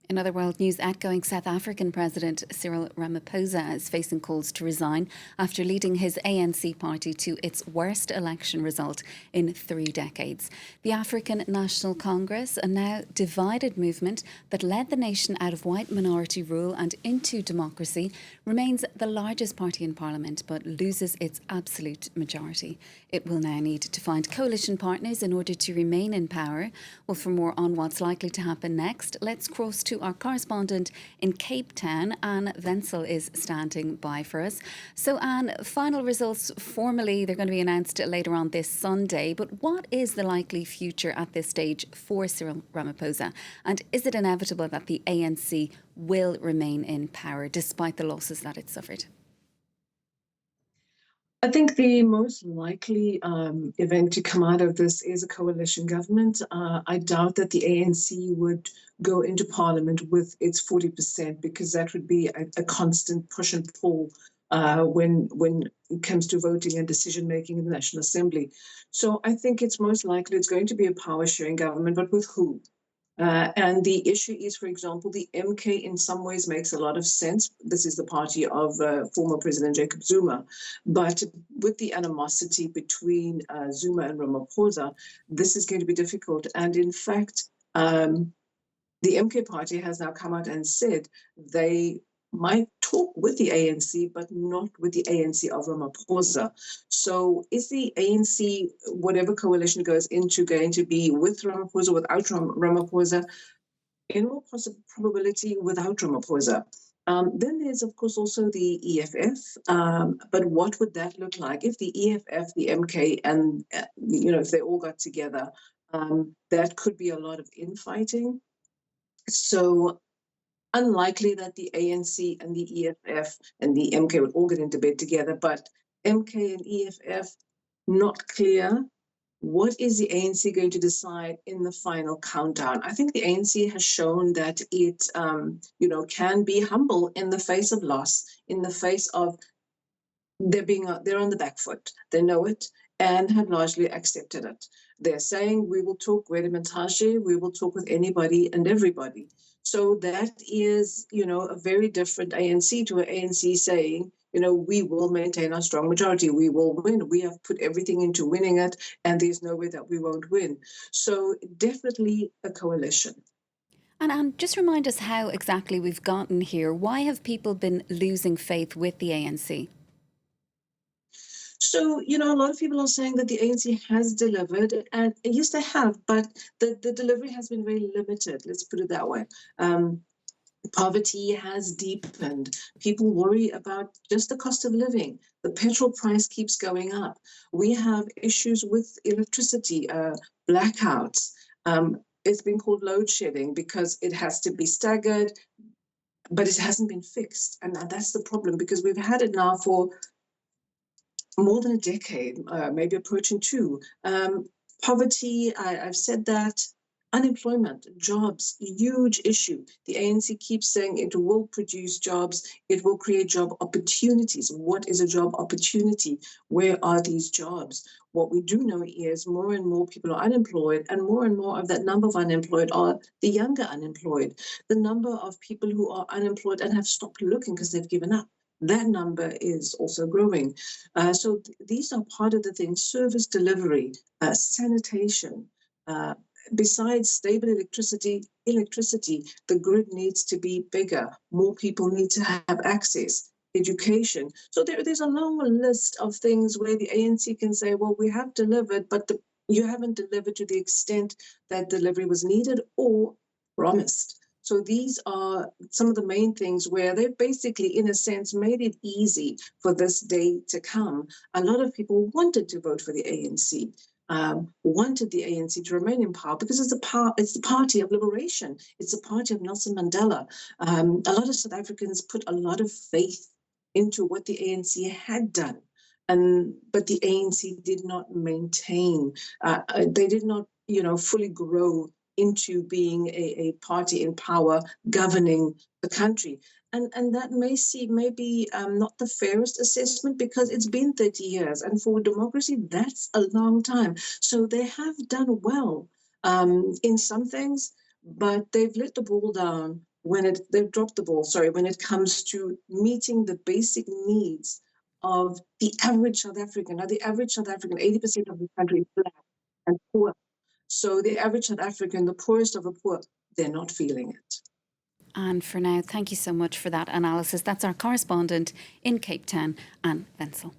In other world news, outgoing South African President Cyril Ramaphosa is facing calls to resign after leading his ANC party to its worst election result in 3 decades. The African National Congress, a now divided movement that led the nation out of white minority rule and into democracy, remains the largest party in parliament but loses its absolute majority. It will now need to find coalition partners in order to remain in power. Well, for more on what's likely to happen next, let's cross to our correspondent in Cape Town. An Wetzel is standing by for us. So, Anne, final results formally, they're going to be announced later on this Sunday. But what is the likely future at this stage for Cyril Ramaphosa? And is it inevitable that the ANC will remain in power despite the losses that it suffered? I think the most likely event to come out of this is a coalition government. I doubt that the ANC would go into parliament with its 40% because that would be a constant push and pull when it comes to voting and decision making in the National Assembly. So I think it's most likely it's going to be a power sharing government, but with who? And the issue is, for example, the MK in some ways makes a lot of sense. This is the party of former President Jacob Zuma. But with the animosity between Zuma and Ramaphosa, this is going to be difficult. And in fact, the MK party has now come out and said they might talk with the ANC, but not with the ANC of Ramaphosa. So is the ANC, whatever coalition goes into, going to be with Ramaphosa, without Ramaphosa? In all probability, without Ramaphosa. Then there's, of course, also the EFF. But what would that look like if the EFF, the MK, and if they all got together? That could be a lot of infighting. So unlikely that the ANC and the EFF and the MK would all get into bed together, but MK and EFF, not clear. What is the ANC going to decide in the final countdown? I think the ANC has shown that it, can be humble in the face of loss, in the face of they're on the back foot. They know it and have largely accepted it. They're saying we will talk Gwede, we will talk with anybody and everybody. So that is, a very different ANC to an ANC saying, we will maintain our strong majority. We will win. We have put everything into winning it, and there's no way that we won't win. So definitely a coalition. And just remind us how exactly we've gotten here. Why have people been losing faith with the ANC? So, a lot of people are saying that the ANC has delivered, and yes, they have, but the delivery has been very limited. Let's put it that way. Poverty has deepened. People worry about just the cost of living. The petrol price keeps going up. We have issues with electricity, blackouts. It's been called load shedding because it has to be staggered, but it hasn't been fixed. And that's the problem because we've had it now for more than a decade, maybe approaching two. Poverty, I've said that. Unemployment, jobs, huge issue. The ANC keeps saying it will produce jobs, it will create job opportunities. What is a job opportunity? Where are these jobs? What we do know is more and more people are unemployed, and more of that number of unemployed are the younger unemployed. The number of people who are unemployed and have stopped looking because they've given up, that number is also growing. So these are part of the things: service delivery, sanitation. Besides stable electricity, the grid needs to be bigger. More people need to have access. Education. So there's a long list of things where the ANC can say, well, we have delivered, but you haven't delivered to the extent that delivery was needed or promised. So these are some of the main things where they've basically, in a sense, made it easy for this day to come. A lot of people wanted to vote for the ANC. Wanted the ANC to remain in power because it's the party of liberation. It's the party of Nelson Mandela. A lot of South Africans put a lot of faith into what the ANC had done, but the ANC did not maintain. They did not, fully grow into being a party in power governing the country. And that may be not the fairest assessment because it's been 30 years. And for democracy, that's a long time. So they have done well in some things, but they've let the ball down they've dropped the ball, sorry, when it comes to meeting the basic needs of the average South African. Now, the average South African, 80% of the country is black and poor. So the average South African, the poorest of the poor, they're not feeling it. And for now, thank you so much for that analysis. That's our correspondent in Cape Town, An Wetzel.